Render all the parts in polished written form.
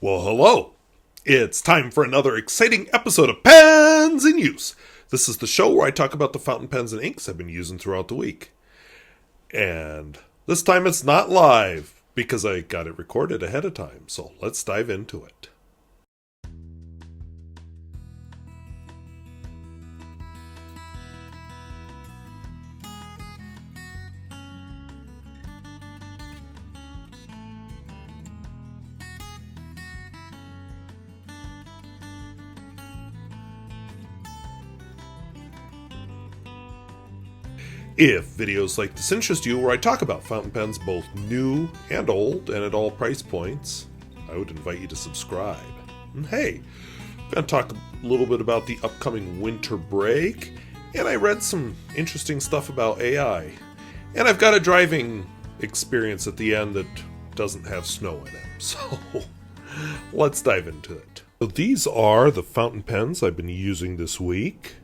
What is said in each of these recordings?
Well, hello. It's time for another exciting episode of Pens in Use. This is the show where I talk about the fountain pens and inks I've been using throughout the week. And this time it's not live because I got it recorded ahead of time. So let's dive into it. If videos like this interest you, where I talk about fountain pens both new and old and at all price points, I would invite you to subscribe. And hey, I'm going to talk a little bit about the upcoming winter break, and I read some interesting stuff about AI. And I've got a driving experience at the end that doesn't have snow in it. So let's dive into it. So these are the fountain pens I've been using this week.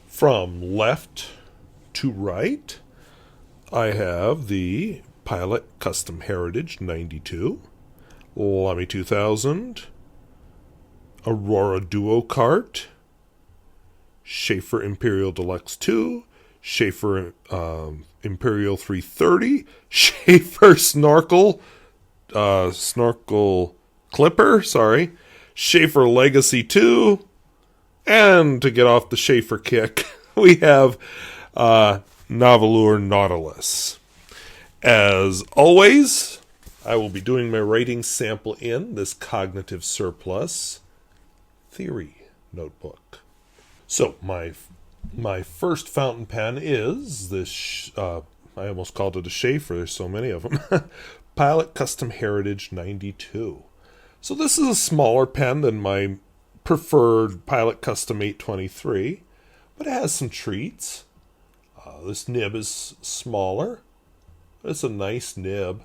From left to right, I have the Pilot Custom Heritage 92, Lamy 2000, Aurora DuoCart, Sheaffer Imperial Deluxe 2, Sheaffer Imperial 330, Sheaffer Snorkel Clipper, Sheaffer Legacy 2, and to get off the Sheaffer kick, we have Nahvilur Nautilus. As always, I will be doing my writing sample in this Cognitive Surplus Theory notebook. So, my first fountain pen is this, I almost called it a Sheaffer, there's so many of them, Pilot Custom Heritage 92. So this is a smaller pen than my preferred Pilot Custom 823, but it has some treats. This nib is smaller, but it's a nice nib.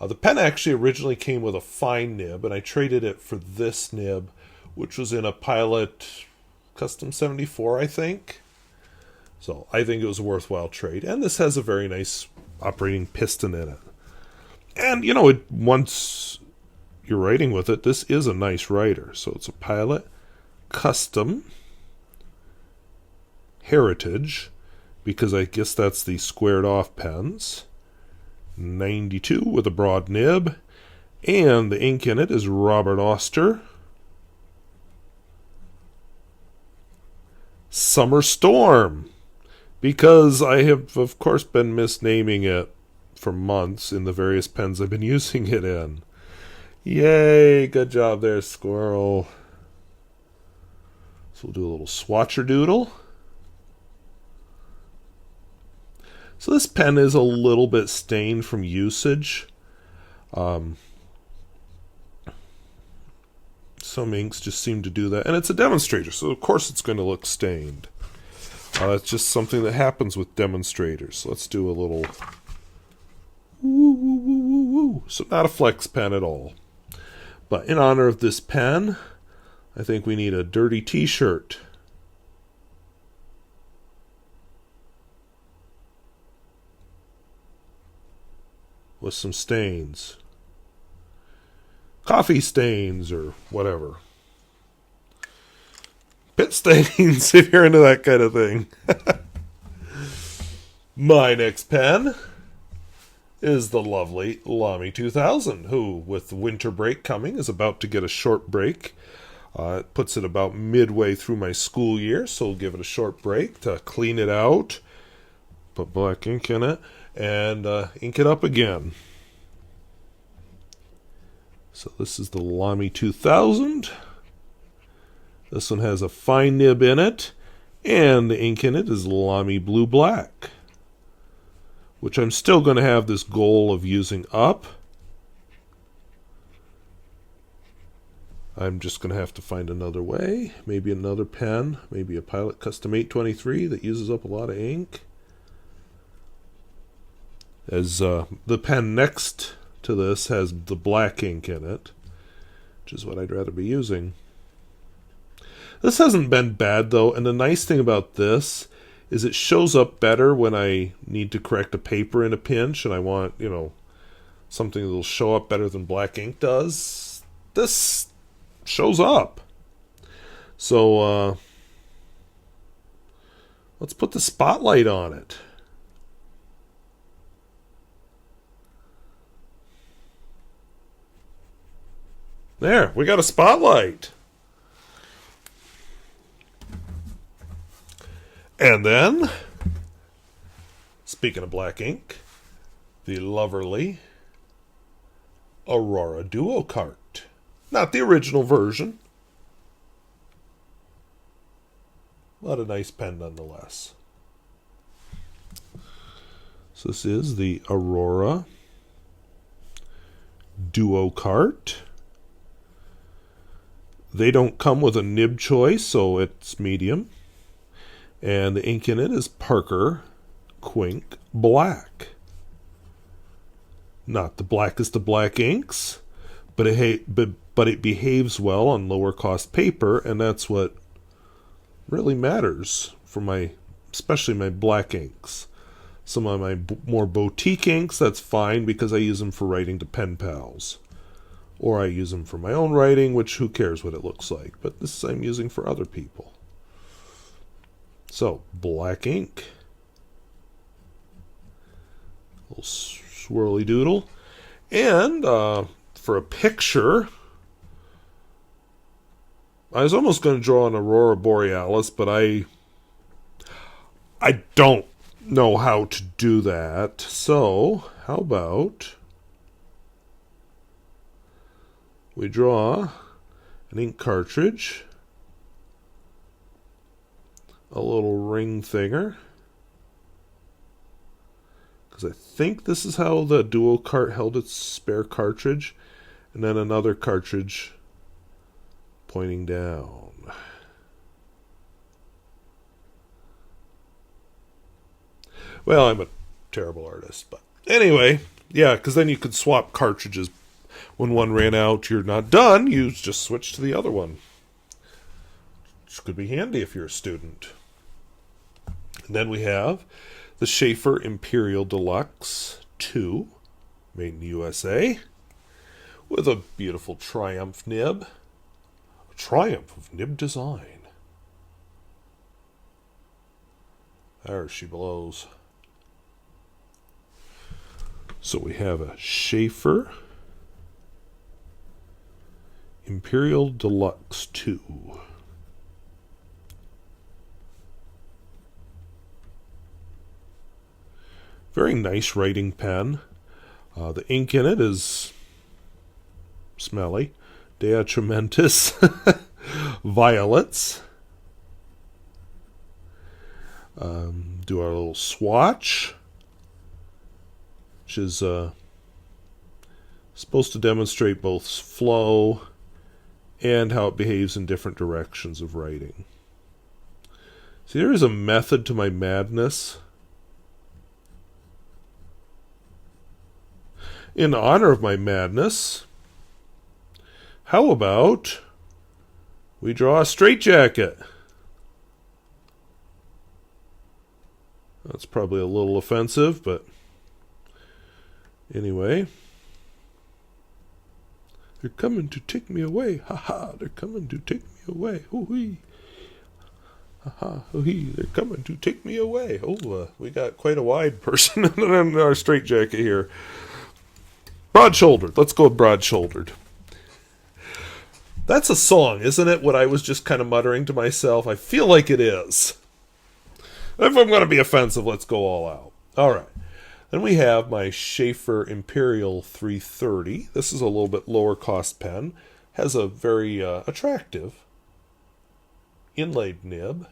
The pen actually originally came with a fine nib, and I traded it for this nib, which was in a Pilot Custom 74, I think. So I think it was a worthwhile trade. And this has a very nice operating piston in it. And, once you're writing with it, this is a nice writer. So it's a Pilot Custom Heritage, because I guess that's the squared off pens, 92 with a broad nib, and the ink in it is Robert Oster Summer Storm, because I have of course been misnaming it for months in the various pens I've been using it in. Yay, good job there, squirrel. So we'll do a little swatcher doodle. So this pen is a little bit stained from usage. Some inks just seem to do that. And it's a demonstrator, so of course it's going to look stained. That's just something that happens with demonstrators. So let's do a little woo, woo, woo, woo, woo. So not a flex pen at all. But in honor of this pen, I think we need a dirty t-shirt. With some stains. Coffee stains or whatever. Pit stains if you're into that kind of thing. My next pen is the lovely Lamy 2000, who, with the winter break coming, is about to get a short break. It puts it about midway through my school year, so we'll give it a short break to clean it out, put black ink in it, and ink it up again. So this is the Lamy 2000. This one has a fine nib in it, and the ink in it is Lamy Blue Black, which I'm still going to have this goal of using up. I'm just going to have to find another way, maybe another pen, maybe a Pilot Custom 823 that uses up a lot of ink. As the pen next to this has the black ink in it, which is what I'd rather be using. This hasn't been bad though, and the nice thing about this is it shows up better when I need to correct a paper in a pinch and I want, something that'll show up better than black ink does, this shows up. So let's put the spotlight on it. There, we got a spotlight. And then, speaking of black ink, the lovely Aurora DuoCart. Not the original version, but a nice pen nonetheless. So this is the Aurora DuoCart. They don't come with a nib choice, so it's medium. And the ink in it is Parker Quink Black. Not the blackest of black inks, but it behaves well on lower cost paper, and that's what really matters for especially my black inks. Some of my more boutique inks, that's fine because I use them for writing to pen pals. Or I use them for my own writing, which who cares what it looks like. But this I'm using for other people. So, black ink. A little swirly doodle. And for a picture, I was almost going to draw an Aurora Borealis, but I don't know how to do that. So, how about we draw an ink cartridge, a little ring thinger, because I think this is how the DuoCart held its spare cartridge, and then another cartridge pointing down. Well, I'm a terrible artist, but anyway, yeah, because then you could swap cartridges. When one ran out, you're not done, you just switch to the other one. Which could be handy if you're a student. And then we have the Sheaffer Imperial Deluxe 2, made in the USA, with a beautiful Triumph nib. A triumph of nib design. There she blows. So we have a Sheaffer Imperial Deluxe 2. Very nice writing pen. The ink in it is smelly. Atramentis violets. Do our little swatch, which is supposed to demonstrate both flow and how it behaves in different directions of writing. See, there is a method to my madness. In honor of my madness, how about we draw a straitjacket? That's probably a little offensive, but anyway. They're coming to take me away. Ha ha, they're coming to take me away. Hoo-hee. Ha ha, hoo-hee, they're coming to take me away. Oh, we got quite a wide person in our straitjacket here. Broad-shouldered. Let's go with broad-shouldered. That's a song, isn't it? What I was just kind of muttering to myself. I feel like it is. If I'm going to be offensive, let's go all out. All right. Then we have my Sheaffer Imperial 330. This is a little bit lower cost pen. Has a very attractive inlaid nib.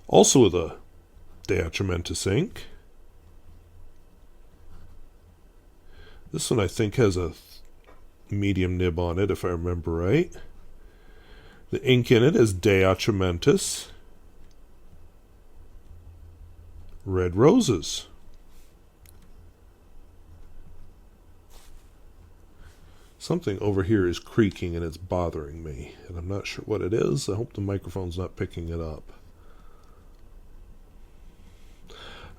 Also with a Atramentis ink. This one I think has a medium nib on it, if I remember right. The ink in it is Atramentis Red Roses. Something over here is creaking and it's bothering me, and I'm not sure what it is. I hope the microphone's not picking it up.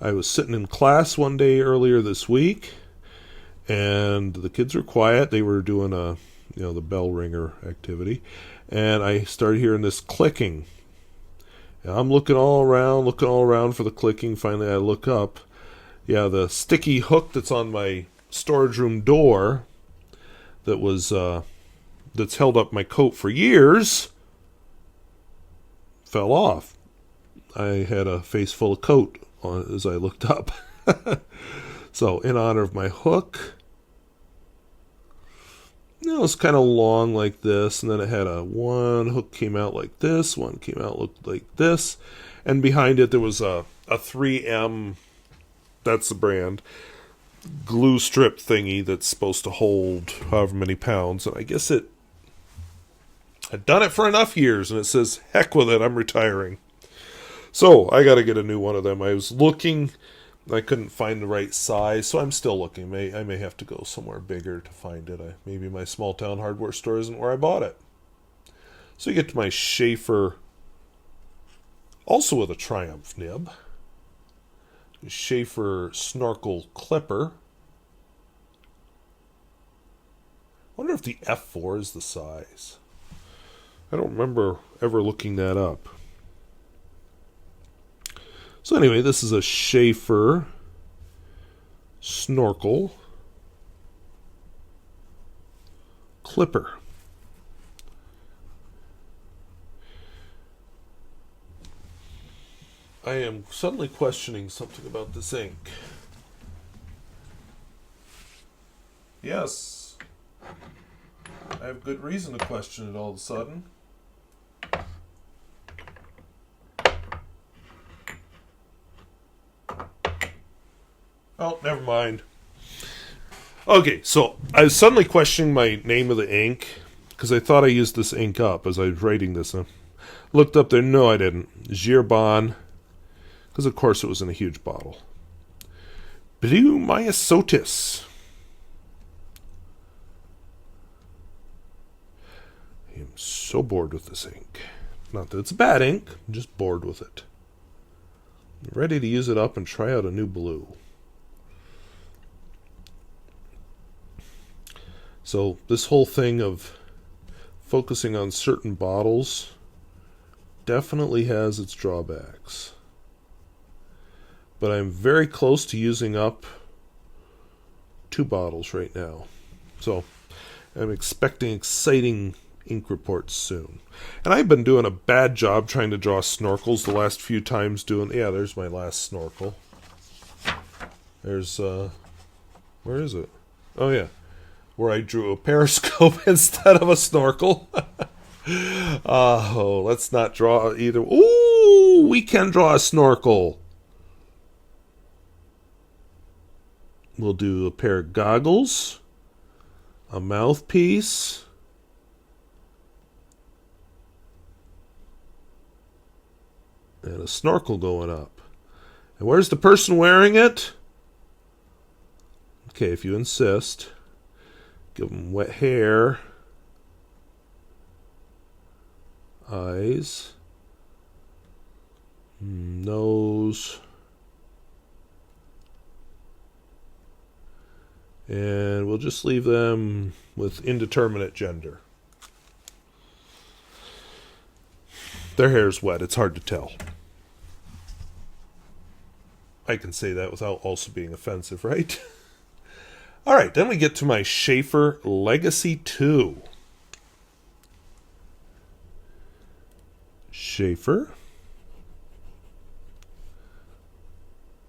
I was sitting in class one day earlier this week, and the kids were quiet. They were doing the bell ringer activity, and I started hearing this clicking. And I'm looking all around for the clicking. Finally, I look up. Yeah, the sticky hook that's on my storage room door that's held up my coat for years fell off. I had a face full of coat as I looked up. So, in honor of my hook, it's kind of long like this, and then it had one hook came out like this, one came out looked like this, and behind it there was a 3M, that's the brand, glue strip thingy that's supposed to hold however many pounds, and I guess I'd done it for enough years, and it says, heck with it, I'm retiring. So, I gotta get a new one of them. I was looking, I couldn't find the right size, so I'm still looking. I may have to go somewhere bigger to find it. Maybe my small town hardware store isn't where I bought it. So you get to my Sheaffer, also with a Triumph nib. Sheaffer Snorkel Clipper. I wonder if the F4 is the size. I don't remember ever looking that up. So anyway, this is a Sheaffer Snorkel Clipper. I am suddenly questioning something about this ink. Yes, I have good reason to question it all of a sudden. Oh, never mind. Okay, so I was suddenly questioning my name of the ink because I thought I used this ink up as I was writing this. Looked up there. No, I didn't. Herbin, because of course it was in a huge bottle. Bleu Myosotis. I am so bored with this ink. Not that it's a bad ink. I'm just bored with it. I'm ready to use it up and try out a new blue. So this whole thing of focusing on certain bottles definitely has its drawbacks. But I'm very close to using up 2 bottles right now. So I'm expecting exciting ink reports soon. And I've been doing a bad job trying to draw snorkels the last few times there's my last snorkel. There's, where is it? Oh yeah. Where I drew a periscope instead of a snorkel. Let's not draw either. Ooh, we can draw a snorkel. We'll do a pair of goggles, a mouthpiece, and a snorkel going up. And where's the person wearing it? Okay, if you insist. Give them wet hair, eyes, nose, and we'll just leave them with indeterminate gender. Their hair's wet, it's hard to tell. I can say that without also being offensive, right? All right, then we get to my Sheaffer Legacy 2. Sheaffer.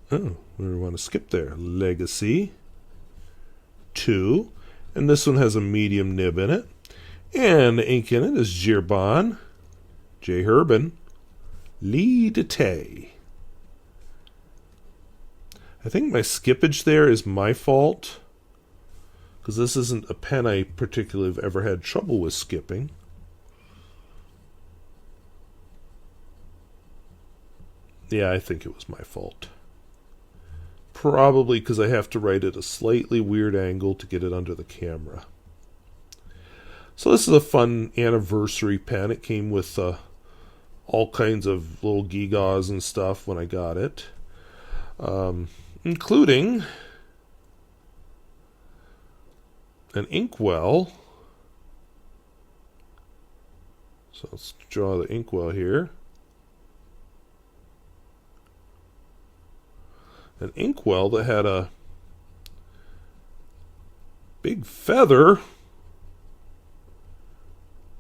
Oh, we want to skip there. Legacy 2. And this one has a medium nib in it. And the ink in it is Herbin, J. Herbin, Lee Dete. I think my skippage there is my fault, because this isn't a pen I particularly have ever had trouble with skipping. Yeah, I think it was my fault. Probably because I have to write at a slightly weird angle to get it under the camera. So this is a fun anniversary pen. It came with all kinds of little gewgaws and stuff when I got it. including an inkwell. So let's draw the inkwell here. An inkwell that had a big feather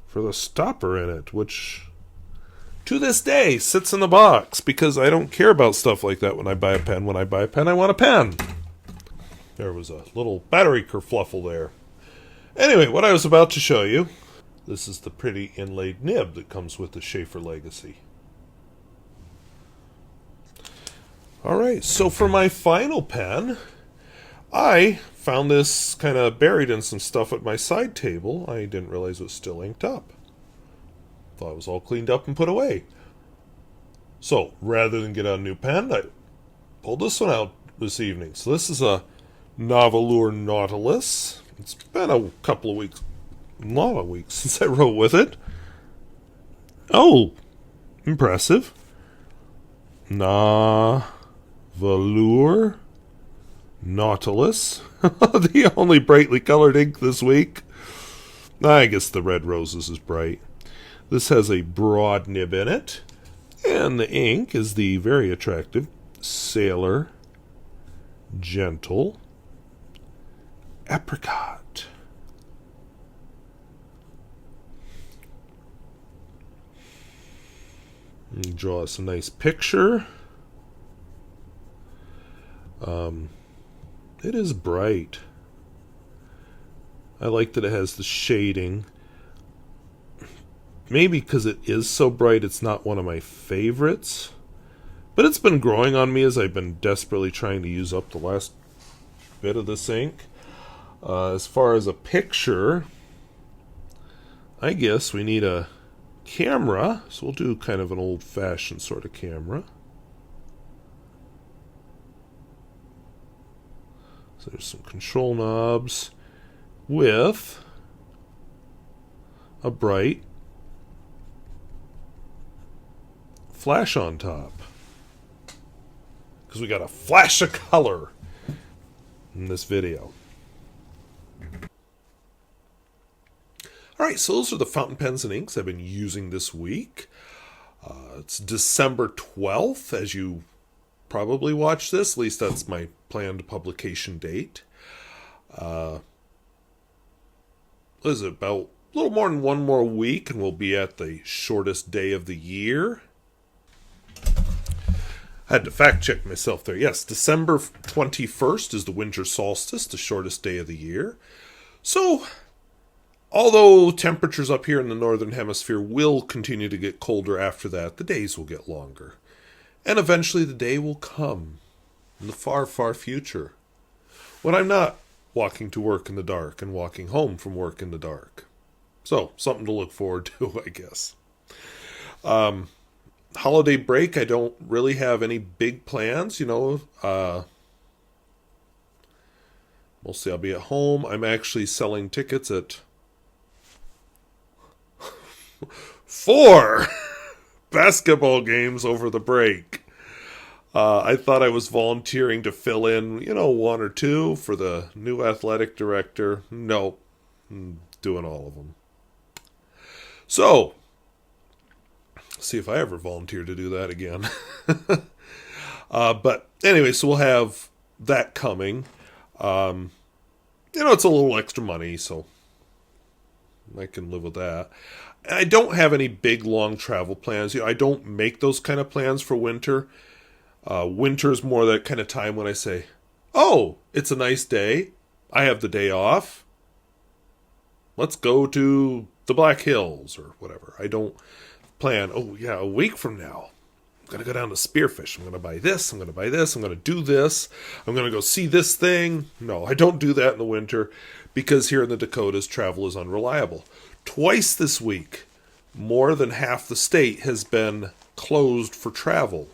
for the stopper in it, which to this day sits in the box because I don't care about stuff like that when I buy a pen. When I buy a pen, I want a pen. There was a little battery kerfluffle there. Anyway, what I was about to show you, this is the pretty inlaid nib that comes with the Sheaffer Legacy. Alright, so for my final pen, I found this kind of buried in some stuff at my side table. I didn't realize it was still inked up. Thought it was all cleaned up and put away. So, rather than get a new pen, I pulled this one out this evening. So this is a Nahvilur Nautilus. It's been a couple of weeks, a lot of weeks since I wrote with it. Oh, impressive. Nahvilur Nautilus. The only brightly colored ink this week. I guess the Red Roses is bright. This has a broad nib in it. And the ink is the very attractive Sailor Jentle Apricot. And draw us a nice picture. It is bright. I like that it has the shading. Maybe because it is so bright, it's not one of my favorites. But it's been growing on me as I've been desperately trying to use up the last bit of this ink. As far as a picture, I guess we need a camera. So we'll do kind of an old-fashioned sort of camera. So there's some control knobs with a bright flash on top. Because we got a flash of color in this video. Alright, so those are the fountain pens and inks I've been using this week. It's December 12th, as you probably watch this. At least that's my planned publication date. What is it, about a little more than one more week, and we'll be at the shortest day of the year. I had to fact check myself there. Yes, December 21st is the winter solstice, the shortest day of the year. So, although temperatures up here in the northern hemisphere will continue to get colder after that, the days will get longer. And eventually the day will come in the far, far future when I'm not walking to work in the dark and walking home from work in the dark. So, something to look forward to, I guess. Holiday break, I don't really have any big plans, mostly I'll be at home. I'm actually selling tickets at 4 basketball games over the break. I thought I was volunteering to fill in, 1 or 2 for the new athletic director. Nope, I'm doing all of them. So, see if I ever volunteer to do that again. But anyway, so we'll have that coming. It's a little extra money, so I can live with that. I don't have any big, long travel plans. I don't make those kind of plans for winter. Winter is more that kind of time when I say, oh, it's a nice day. I have the day off. Let's go to the Black Hills or whatever. I don't plan, a week from now, I'm going to go down to Spearfish. I'm going to buy this. I'm going to buy this. I'm going to do this. I'm going to go see this thing. No, I don't do that in the winter because here in the Dakotas, travel is unreliable. Twice this week, more than half the state has been closed for travel.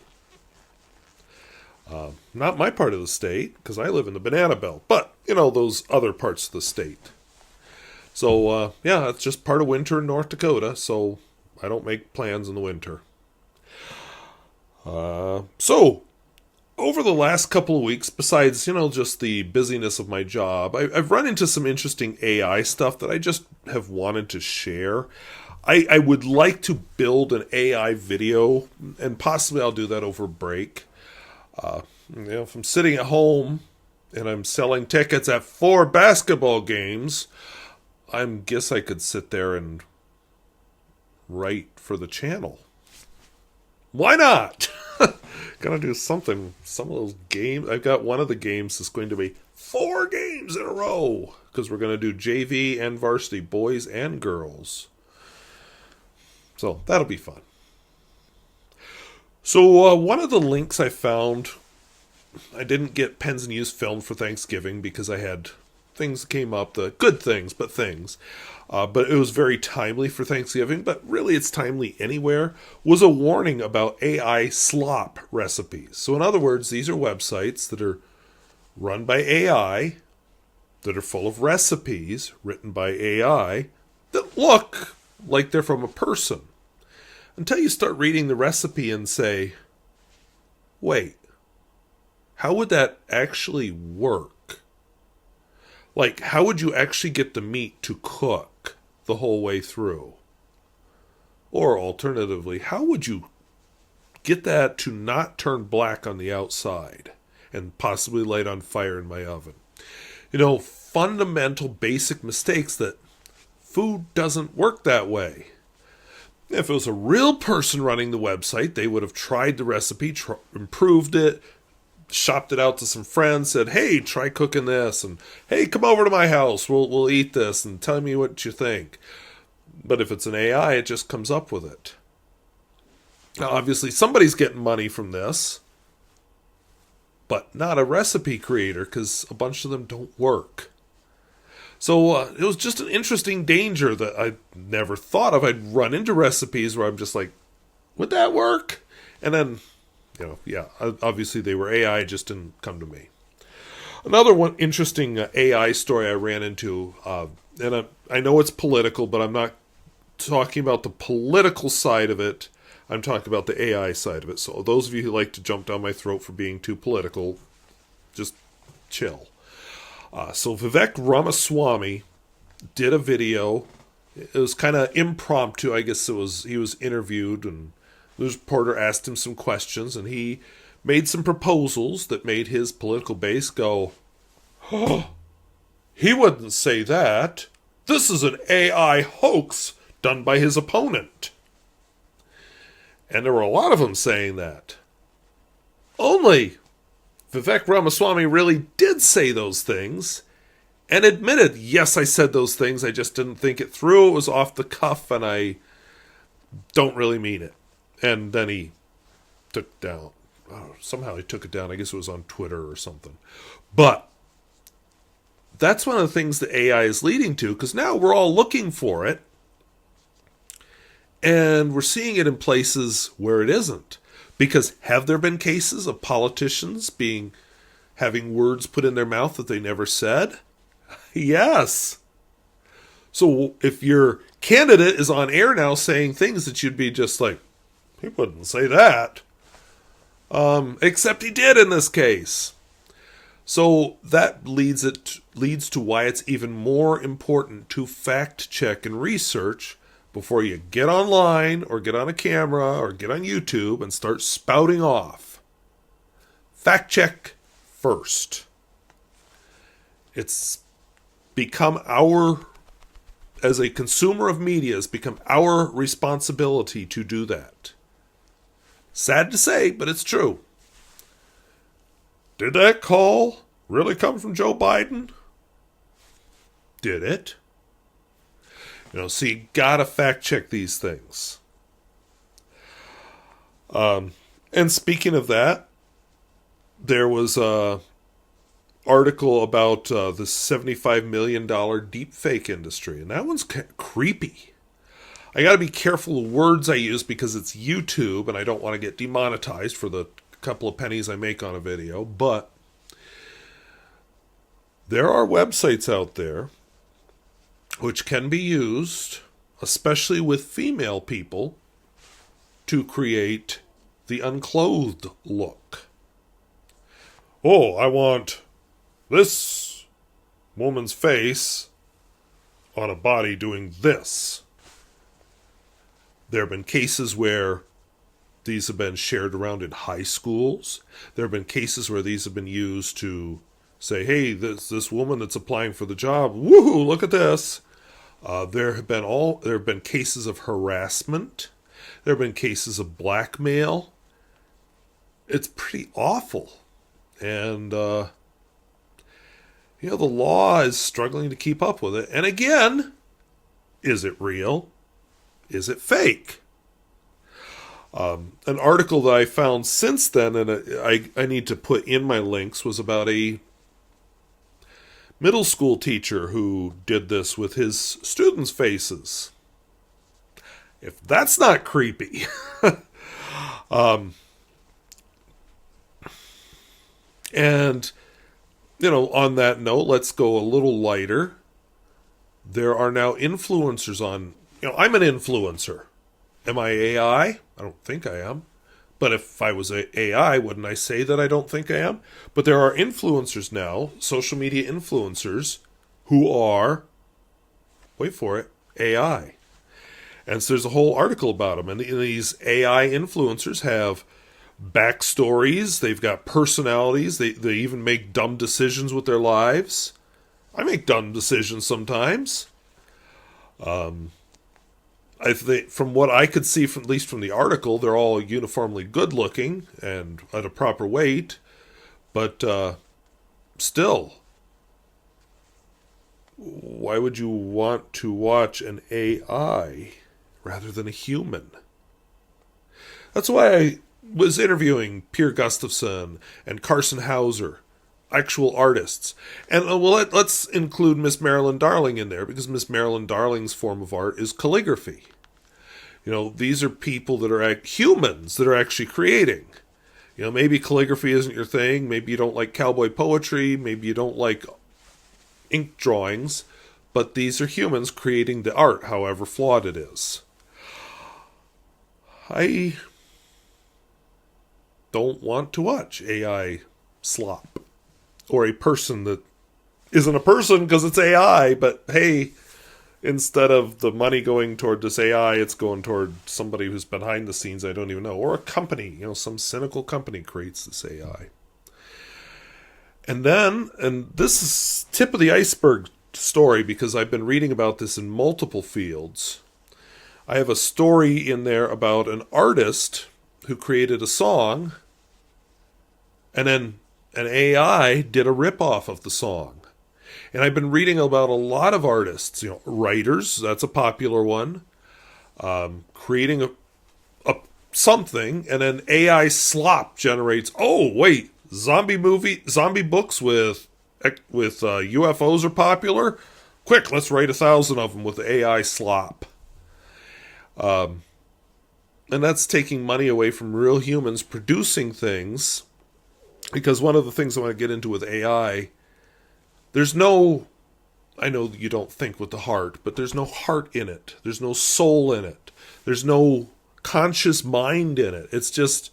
Not my part of the state, because I live in the Banana Belt, but, those other parts of the state. So, it's just part of winter in North Dakota, so I don't make plans in the winter. over the last couple of weeks, besides, just the busyness of my job, I've run into some interesting AI stuff that I just have wanted to share. I would like to build an AI video, and possibly I'll do that over break. If I'm sitting at home and I'm selling tickets at 4 basketball games, I guess I could sit there and write for the channel. Why not? Gotta do something. Some of those games. I've got one of the games that's going to be 4 games in a row, because we're going to do JV and varsity, boys and girls. So that'll be fun. So one of the links I found, I didn't get Pens and Use filmed for Thanksgiving because I had things that came up, the good things, but things. But it was very timely for Thanksgiving, but really it's timely anywhere, was a warning about AI slop recipes. So in other words, these are websites that are run by AI, that are full of recipes written by AI, that look like they're from a person. Until you start reading the recipe and say, wait, how would that actually work? Like, how would you actually get the meat to cook the whole way through? Or alternatively, how would you get that to not turn black on the outside and possibly light on fire in my oven? Fundamental basic mistakes that food doesn't work that way. If it was a real person running the website, they would have tried the recipe, improved it, shopped it out to some friends, said, hey, try cooking this, and hey, come over to my house, we'll eat this, and tell me what you think. But if it's an AI, it just comes up with it. Now, obviously, somebody's getting money from this, but not a recipe creator, because a bunch of them don't work. So it was just an interesting danger that I never thought of. I'd run into recipes where I'm just like, would that work? And then, obviously they were AI, it just didn't come to me. Another one interesting AI story I ran into, and I know it's political, but I'm not talking about the political side of it. I'm talking about the AI side of it. So those of you who like to jump down my throat for being too political, just chill. So Vivek Ramaswamy did a video. It was kind of impromptu. I guess he was interviewed, and the reporter asked him some questions, and he made some proposals that made his political base go, oh, he wouldn't say that. This is an AI hoax done by his opponent. And there were a lot of them saying that. Only Vivek Ramaswamy really did say those things and admitted, yes, I said those things, I just didn't think it through, it was off the cuff, and I don't really mean it. And then he took down, somehow he took it down, I guess it was on Twitter or something. But that's one of the things that AI is leading to, because now we're all looking for it, and we're seeing it in places where it isn't. Because have there been cases of politicians having words put in their mouth that they never said? Yes. So if your candidate is on air now saying things that you'd be just like, he wouldn't say that. Except he did in this case. So that leads to why it's even more important to fact check and research before you get online or get on a camera or get on YouTube and start spouting off. Fact check first. It's become as a consumer of media, it's become our responsibility to do that. Sad to say, but it's true. Did that call really come from Joe Biden? Did it? So you gotta fact check these things. And speaking of that, there was a article about the $75 million deep fake industry, and that one's creepy. I gotta be careful of words I use because it's YouTube, and I don't want to get demonetized for the couple of pennies I make on a video, but there are websites out there which can be used, especially with female people, to create the unclothed look. oh, I want this woman's face on a body doing this. There have been cases where these have been shared around in high schools. There have been cases where these have been used to say, hey, this woman that's applying for the job, woohoo, look at this. There have been cases of harassment. There have been cases of blackmail. It's pretty awful. And, the law is struggling to keep up with it. And again, is it real? Is it fake? An article that I found since then, and I need to put in my links, was about a middle school teacher who did this with his students' faces. If that's not creepy. And, on that note, let's go a little lighter. There are now influencers on, I'm an influencer. Am I AI? I don't think I am. But if I was AI, wouldn't I say that I don't think I am? But there are influencers now, social media influencers, who are, wait for it, AI. And so there's a whole article about them. And these AI influencers have backstories. They've got personalities. They even make dumb decisions with their lives. I make dumb decisions sometimes. I think, from what I could see, at least from the article, they're all uniformly good looking and at a proper weight. But still, why would you want to watch an AI rather than a human? That's why I was interviewing Pierre Gustafson and Carson Hauser, actual artists. And let's include Miss Marilyn Darling in there, because Miss Marilyn Darling's form of art is calligraphy. These are people that are humans that are actually creating. Maybe calligraphy isn't your thing. Maybe you don't like cowboy poetry. Maybe you don't like ink drawings. But these are humans creating the art, however flawed it is. I don't want to watch AI slop. Or a person that isn't a person because it's AI, but hey, instead of the money going toward this AI, it's going toward somebody who's behind the scenes I don't even know. Or a company, some cynical company creates this AI. And this is tip of the iceberg story, because I've been reading about this in multiple fields. I have a story in there about an artist who created a song, and then an AI did a ripoff of the song. And I've been reading about a lot of artists, writers, that's a popular one, creating a something, and then AI slop generates, oh, wait, zombie books with UFOs are popular? Quick, let's write 1,000 of them with AI slop. And that's taking money away from real humans producing things. Because one of the things I want to get into with AI, I know you don't think with the heart, but there's no heart in it. There's no soul in it. There's no conscious mind in it. It's just,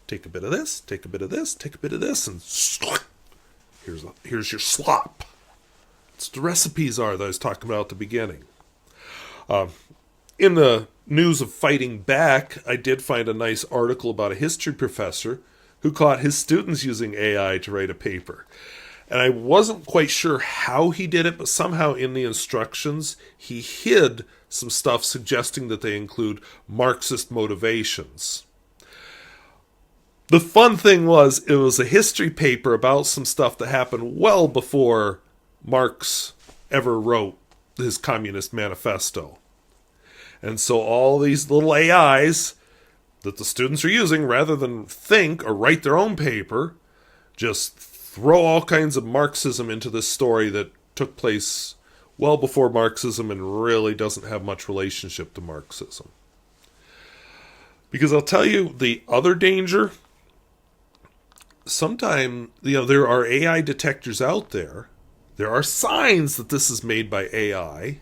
take a bit of this, take a bit of this, take a bit of this, and here's your slop. That's what the recipes are that I was talking about at the beginning. In the news of fighting back, I did find a nice article about a history professor who caught his students using AI to write a paper. And I wasn't quite sure how he did it, but somehow in the instructions, he hid some stuff suggesting that they include Marxist motivations. The fun thing was, it was a history paper about some stuff that happened well before Marx ever wrote his Communist Manifesto. And so all these little AIs that the students are using, rather than think or write their own paper, just throw all kinds of Marxism into this story that took place well before Marxism and really doesn't have much relationship to Marxism. Because I'll tell you, the other danger, sometimes, there are AI detectors out there. There are signs that this is made by AI.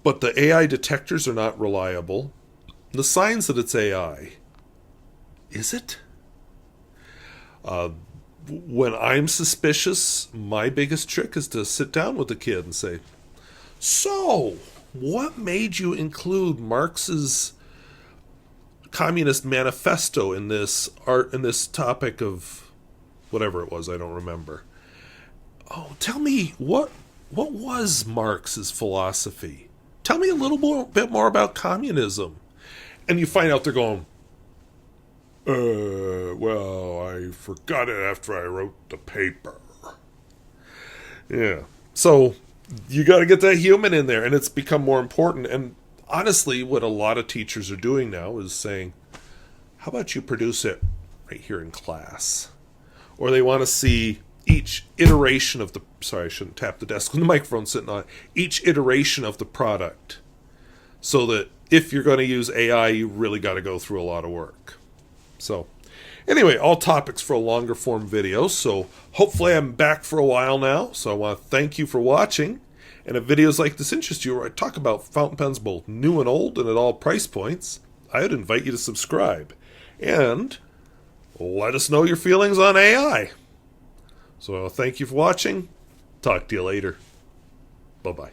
But the AI detectors are not reliable. The signs that it's AI. Is it? When I'm suspicious, my biggest trick is to sit down with the kid and say, so, what made you include Marx's Communist Manifesto in this topic of whatever it was? I don't remember. Oh, tell me, what was Marx's philosophy? Tell me a little bit more about communism. And you find out they're going, well, I forgot it after I wrote the paper. Yeah. So, you got to get that human in there, and it's become more important. And honestly, what a lot of teachers are doing now is saying, how about you produce it right here in class? Or they want to see each iteration of the... Sorry, I shouldn't tap the desk with the microphone sitting on it. Each iteration of the product. So that if you're going to use AI, you really got to go through a lot of work. So, anyway, all topics for a longer form video. So, hopefully I'm back for a while now. So, I want to thank you for watching. And if videos like this interest you, where I talk about fountain pens both new and old and at all price points, I would invite you to subscribe. And let us know your feelings on AI. So, thank you for watching. Talk to you later. Bye-bye.